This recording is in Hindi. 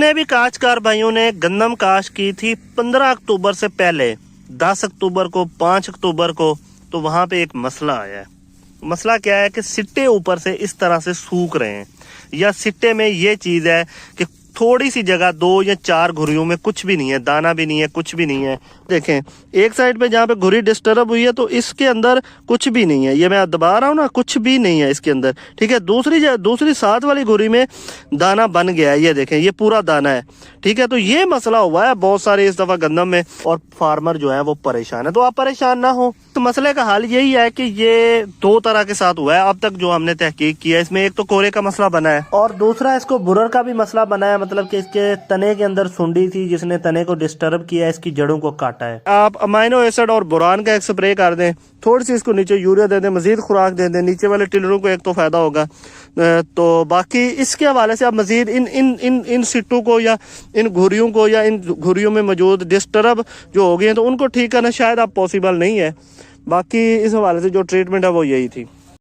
जितने भी काश्तकार भाइयों ने गंदम काश्त की थी 15 अक्टूबर से पहले, 10 अक्टूबर को, 5 अक्टूबर को, तो वहां पे एक मसला आया है। मसला क्या है कि सिट्टे ऊपर से इस तरह से सूख रहे हैं, या सिट्टे में ये चीज है कि थोड़ी सी जगह 2 या 4 घुरियों में कुछ भी नहीं है, दाना भी नहीं है, कुछ भी नहीं है। देखें एक साइड पे जहाँ पे घुरी डिस्टर्ब हुई है तो इसके अंदर कुछ भी नहीं है, ये मैं दबा रहा हूँ ना, कुछ भी नहीं है इसके अंदर, ठीक है। दूसरी साथ वाली घुरी में दाना बन गया है, ये देखें ये पूरा दाना है, ठीक है। तो ये मसला हुआ है बहुत सारे इस दफा गंदम में, और फार्मर जो है वो परेशान है। तो आप परेशान ना हो, तो मसले का हल यही है कि ये 2 तरह के साथ हुआ है अब तक जो हमने तहकीक किया है। इसमें एक तो कोरे का मसला बना है, और दूसरा इसको बुरर का भी मसला बना है, मतलब कि इसके तने के अंदर सुंडी थी जिसने तने को डिस्टर्ब किया, इसकी जड़ों को काटा है। आप अमाइनो एसिड और बोरान का एक स्प्रे कर दें, थोड़ी सी इसको नीचे यूरिया दे दें, मजीद खुराक दे दें, नीचे वाले टिलरों को एक तो फायदा होगा। तो बाकी इसके हवाले से आप मजीद इन सिट्टू को या इन घुरियों को या इन घुरियों में मौजूद डिस्टर्ब जो हो गए हैं तो उनको ठीक करना शायद आप पॉसिबल नहीं है। बाकी इस हवाले से जो ट्रीटमेंट है वो यही थी।